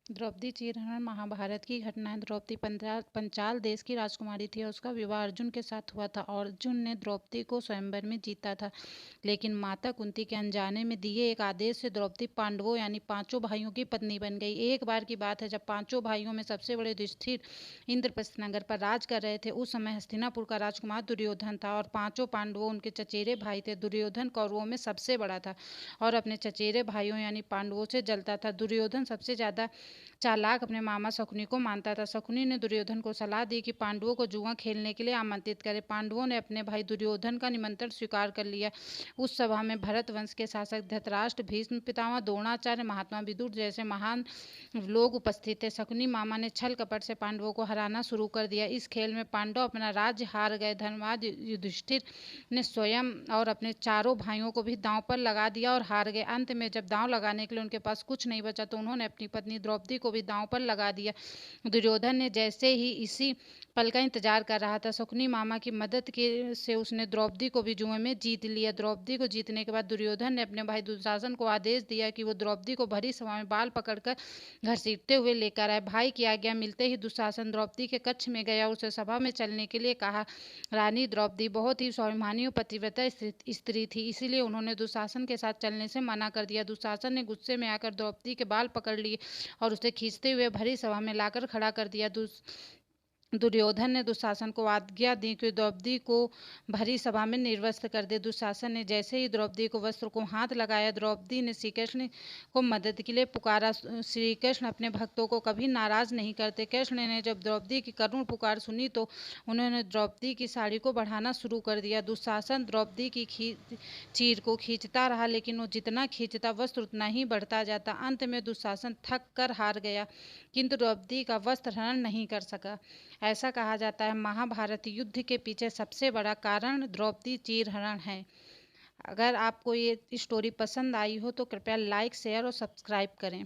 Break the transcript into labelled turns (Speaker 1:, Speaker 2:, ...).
Speaker 1: द्रौपदी चीरहरण महाभारत की घटना है। द्रौपदी पंचाल देश की राजकुमारी थी और उसका विवाह अर्जुन के साथ हुआ था और अर्जुन ने द्रौपदी को स्वयंवर में जीता था। लेकिन माता कुंती के अनजाने में दिए एक आदेश से द्रौपदी पांडवों यानी पांचों भाइयों की पत्नी बन गई। एक बार की बात है जब पांचों भाइयों में सबसे बड़े युधिष्ठिर इंद्रप्रस्थ नगर पर राज कर रहे थे। उस समय हस्तिनापुर का राजकुमार दुर्योधन था और पांचों पांडवों उनके चचेरे भाई थे। दुर्योधन कौरवों में सबसे बड़ा था और अपने चचेरे भाइयों यानी पांडवों से जलता था। दुर्योधन सबसे ज्यादा चालाक अपने मामा शकुनी को मानता था। शकुनी ने दुर्योधन को सलाह दी कि पांडवों को जुआ खेलने के लिए आमंत्रित करे। पांडवों ने अपने भाई दुर्योधन का निमंत्रण स्वीकार कर लिया। उस सभा में भरत वंश के शासक धृतराष्ट्र, भीष्म पितामह, द्रोणाचार्य, महात्मा विदुर जैसे महान लोग उपस्थित थे। शकुनी मामा ने छल कपट से पांडवों को हराना शुरू कर दिया। इस खेल में पांडव अपना राज्य हार गए। धर्मराज युधिष्ठिर ने स्वयं और अपने चारों भाइयों को भी दांव पर लगा दिया और हार गए। अंत में जब दांव लगाने के लिए उनके पास कुछ नहीं बचा तो उन्होंने अपनी पत्नी द्रौपदी को भी दांव पर लगा दिया। दुर्योधन ने जैसे ही इसी पल का इंतजार कर रहा था, शकुनी मामा की मदद के से उसने द्रौपदी को भी जुए में जीत लिया। द्रौपदी को जीतने के बाद दुर्योधन ने अपने भाई दुशासन को आदेश दिया कि वो द्रौपदी को भरी सभा में बाल पकड़कर घसीटते हुए लेकर आए। भाई की आज्ञा मिलते ही दुशासन द्रौपदी के कक्ष में गया और उसे सभा में चलने के लिए कहा। रानी द्रौपदी बहुत ही स्वाभिमानी और पतिव्रता स्त्री थी, इसीलिए उन्होंने दुशासन के साथ चलने से मना कर दिया। दुशासन ने गुस्से में आकर द्रौपदी के बाल पकड़ लिए और उसे खींचते हुए भरी सभा में लाकर खड़ा कर दिया। दुर्योधन ने दुशासन को आज्ञा दी कि द्रौपदी को भरी सभा में निर्वस्त्र कर दे। दुशासन ने जैसे ही द्रौपदी को वस्त्र को हाथ लगाया, द्रौपदी ने श्री कृष्ण को मदद के लिए पुकारा। श्री कृष्ण अपने भक्तों को कभी नाराज नहीं करते। कृष्ण ने जब द्रौपदी की करुण पुकार सुनी तो उन्होंने द्रौपदी की साड़ी को बढ़ाना शुरू कर दिया। दुशासन द्रौपदी की चीर को खींचता रहा, लेकिन वो जितना खींचता वस्त्र उतना ही बढ़ता जाता। अंत में दुशासन थक कर हार गया, किंतु द्रौपदी का वस्त्र हरण नहीं कर सका। ऐसा कहा जाता है महाभारत युद्ध के पीछे सबसे बड़ा कारण द्रौपदी चीरहरण है। अगर आपको ये स्टोरी पसंद आई हो तो कृपया लाइक, शेयर और सब्सक्राइब करें।